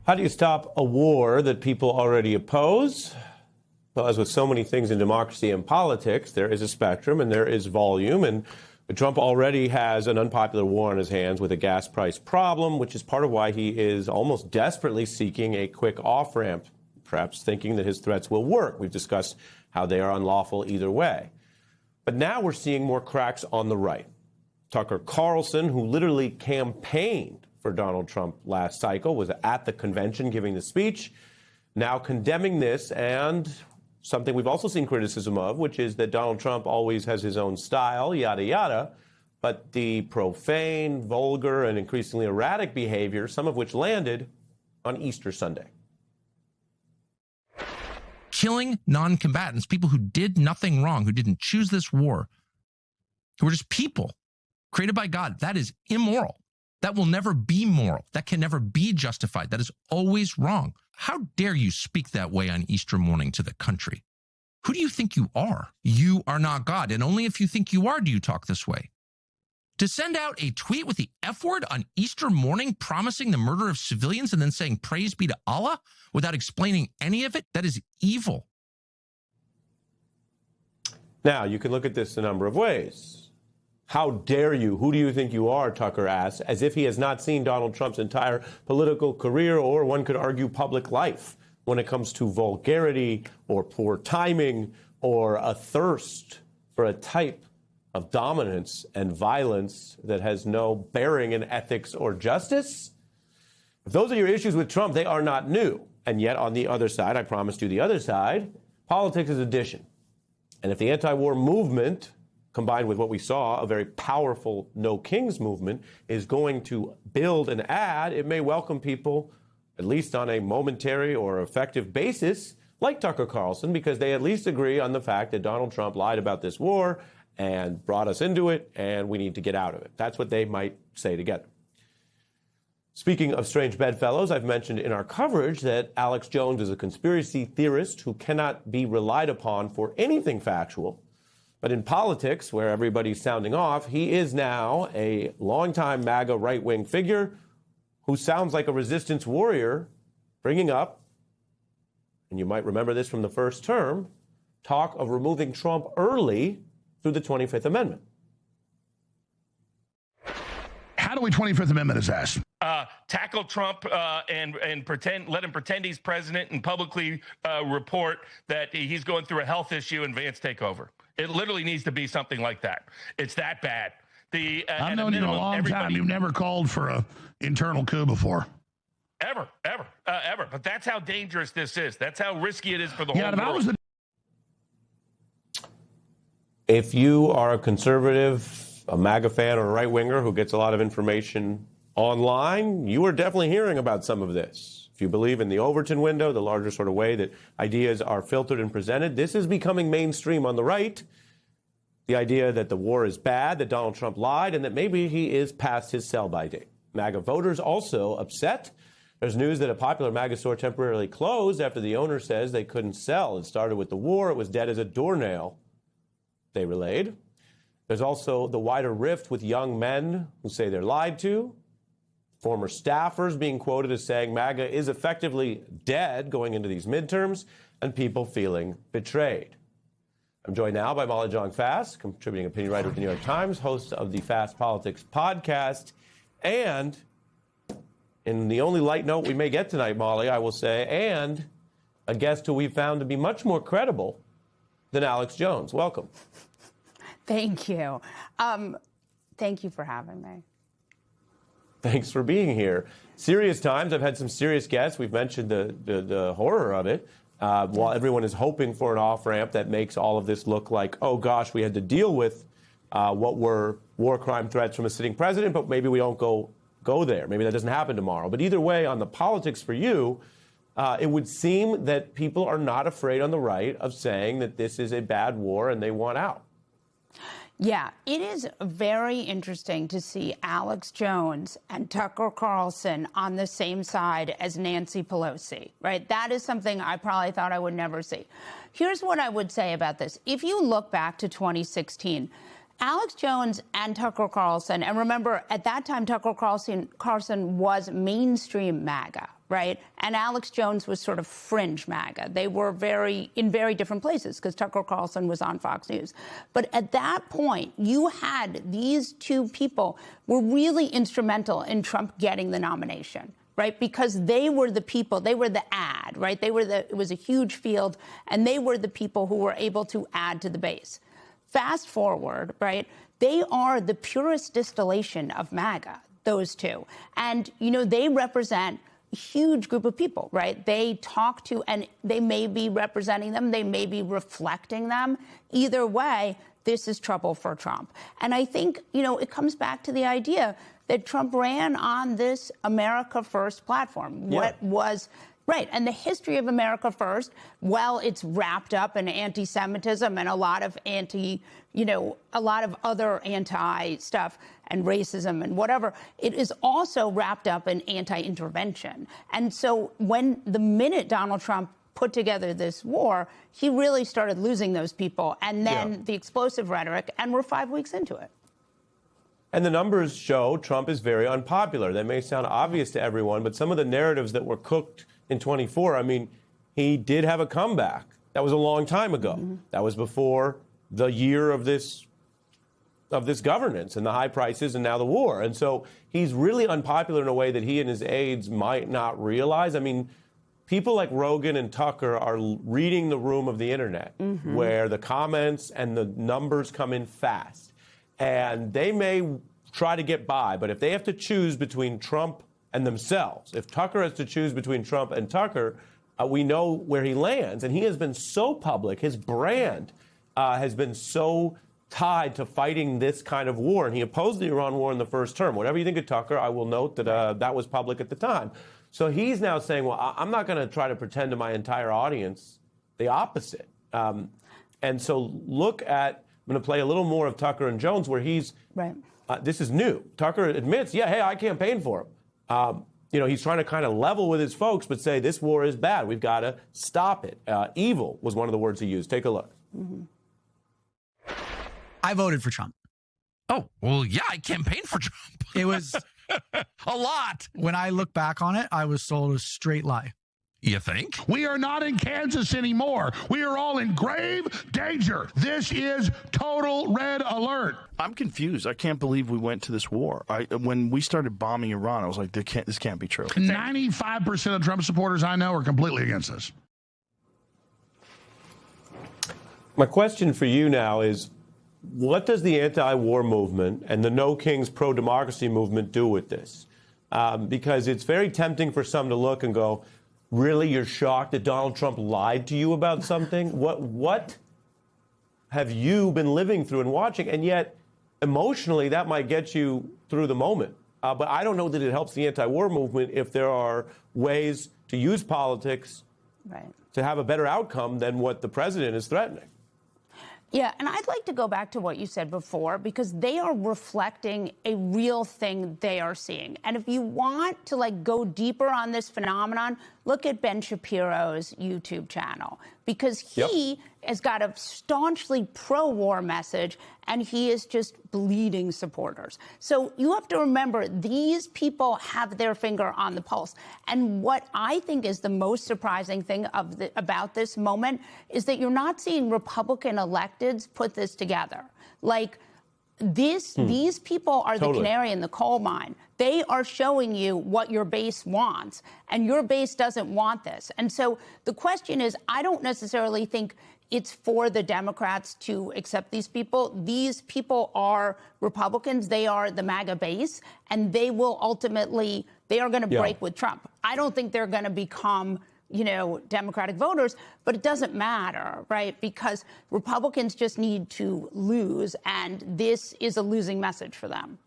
How do you stop a war that people already oppose? Well, as with so many things in democracy and politics, there is a spectrum and there is volume. And Trump already has an unpopular war on his hands with a gas price problem, which is part of why he is almost desperately seeking a quick off-ramp, perhaps thinking that his threats will work. We've discussed how they are unlawful either way. But now we're seeing more cracks on the right. Tucker Carlson, who literally campaigned for Donald Trump last cycle, was at the convention giving the speech, now condemning this and something we've also seen criticism of, which is that Donald Trump always has his own style, yada, yada, but the profane, vulgar, and increasingly erratic behavior, some of which landed on Easter Sunday. Killing non-combatants, people who did nothing wrong, who didn't choose this war, who were just people created by God, that is immoral. That will never be moral. That can never be justified. That is always wrong. How dare you speak that way on Easter morning to the country? Who do you think you are? You are not God, and only if you think you are do you talk this way. To send out a tweet with the F word on Easter morning promising the murder of civilians and then saying praise be to Allah without explaining any of it, that is evil. Now, you can look at this a number of ways. How dare you? Who do you think you are? Tucker asks, as if he has not seen Donald Trump's entire political career, or one could argue public life, when it comes to vulgarity or poor timing or a thirst for a type of dominance and violence that has no bearing in ethics or justice. If those are your issues with Trump, they are not new. And yet on the other side, I promised you the other side, politics is addition. And if the anti-war movement, combined with what we saw, a very powerful No Kings movement, is going to build and add, it may welcome people, at least on a momentary or effective basis, like Tucker Carlson, because they at least agree on the fact that Donald Trump lied about this war and brought us into it, and we need to get out of it. That's what they might say together. Speaking of strange bedfellows, I've mentioned in our coverage that Alex Jones is a conspiracy theorist who cannot be relied upon for anything factual. But in politics, where everybody's sounding off, he is now a longtime MAGA right-wing figure who sounds like a resistance warrior, bringing up, and you might remember this from the first term, talk of removing Trump early through the 25th Amendment. How do we 25th Amendment is asked? Tackle Trump and let him pretend he's president and publicly report that he's going through a health issue and Vance take over. It literally needs to be something like that. It's that bad. I've known you a long time. You've never called for an internal coup before. Ever. But that's how dangerous this is. That's how risky it is for the whole world. If you are a conservative, a MAGA fan, or a right-winger who gets a lot of information online, you are definitely hearing about some of this. If you believe in the Overton window, the larger sort of way that ideas are filtered and presented, this is becoming mainstream on the right. The idea that the war is bad, that Donald Trump lied, and that maybe he is past his sell-by date. MAGA voters also upset. There's news that a popular MAGA store temporarily closed after the owner says they couldn't sell. It started with the war. It was dead as a doornail, they relayed. There's also the wider rift with young men who say they're lied to. Former staffers being quoted as saying MAGA is effectively dead going into these midterms, and people feeling betrayed. I'm joined now by Molly Jong-Fast, contributing opinion writer with the New York Times, host of the Fast Politics podcast, and in the only light note we may get tonight, Molly, I will say, and a guest who we found to be much more credible than Alex Jones. Welcome. Thank you. Thank you for having me. Thanks for being here. Serious times. I've had some serious guests. We've mentioned the horror of it. While everyone is hoping for an off-ramp that makes all of this look like, oh, gosh, we had to deal with what were war crime threats from a sitting president, but maybe we don't go there. Maybe that doesn't happen tomorrow. But either way, on the politics for you, it would seem that people are not afraid on the right of saying that this is a bad war and they want out. Yeah, it is very interesting to see Alex Jones and Tucker Carlson on the same side as Nancy Pelosi, right? That is something I probably thought I would never see. Here's what I would say about this. If you look back to 2016, Alex Jones and Tucker Carlson, and remember, at that time, Tucker Carlson was mainstream MAGA, right? And Alex Jones was sort of fringe MAGA. They were in very different places because Tucker Carlson was on Fox News. But at that point, you had these two people were really instrumental in Trump getting the nomination, right? Because they were the people, they were the ad, right? It was a huge field, and they were the people who were able to add to the base. Fast forward, right? They are the purest distillation of MAGA, those two. And, they represent a huge group of people, right? They talk to, and they may be representing them, they may be reflecting them. Either way, this is trouble for Trump. And I think, it comes back to the idea that Trump ran on this America First platform. Yeah. What was right. And the history of America First, well, it's wrapped up in anti-Semitism and a lot of other anti stuff and racism and whatever. It is also wrapped up in anti-intervention. And so the minute Donald Trump put together this war, he really started losing those people. And then the explosive rhetoric, and we're 5 weeks into it. And the numbers show Trump is very unpopular. That may sound obvious to everyone, but some of the narratives that were cooked in 24, he did have a comeback. That was a long time ago. Mm-hmm. That was before the year of this governance and the high prices and now the war. And so he's really unpopular in a way that he and his aides might not realize. People like Rogan and Tucker are reading the room of the internet, where the comments and the numbers come in fast. And they may try to get by, but if they have to choose between Trump and themselves, if Tucker has to choose between Trump and Tucker, we know where he lands. And he has been so public. His brand has been so tied to fighting this kind of war. And he opposed the Iran war in the first term. Whatever you think of Tucker, I will note that that was public at the time. So he's now saying, well, I'm not going to try to pretend to my entire audience the opposite. And so look at, I'm going to play a little more of Tucker and Jones where he's, this is new. Tucker admits, hey, I campaigned for him. He's trying to kind of level with his folks, but say this war is bad. We've got to stop it. Evil was one of the words he used. Take a look. Mm-hmm. I voted for Trump. Oh, well, yeah, I campaigned for Trump. It was a lot. When I look back on it, I was told a straight lie. You think? We are not in Kansas anymore. We are all in grave danger. This is total red alert. I'm confused. I can't believe we went to this war. When we started bombing Iran, I was like, this can't be true. 95% of Trump supporters I know are completely against this. My question for you now is, what does the anti-war movement and the No Kings pro-democracy movement do with this? Because it's very tempting for some to look and go, really, you're shocked that Donald Trump lied to you about something? What have you been living through and watching? And yet, emotionally, that might get you through the moment. But I don't know that it helps the anti-war movement if there are ways to use politics to have a better outcome than what the president is threatening. Yeah, and I'd like to go back to what you said before, because they are reflecting a real thing they are seeing. And if you want to go deeper on this phenomenon, look at Ben Shapiro's YouTube channel, because he has got a staunchly pro-war message, and he is just bleeding supporters. So you have to remember, these people have their finger on the pulse. And what I think is the most surprising thing about this moment is that you're not seeing Republican electeds put this together. These people are the canary in the coal mine. They are showing you what your base wants, and your base doesn't want this. And so the question is, I don't necessarily think it's for the Democrats to accept these people. These people are Republicans. They are the MAGA base, and they will ultimately, they are going to break with Trump. I don't think they're going to become Democratic voters, but it doesn't matter, right? Because Republicans just need to lose, and this is a losing message for them.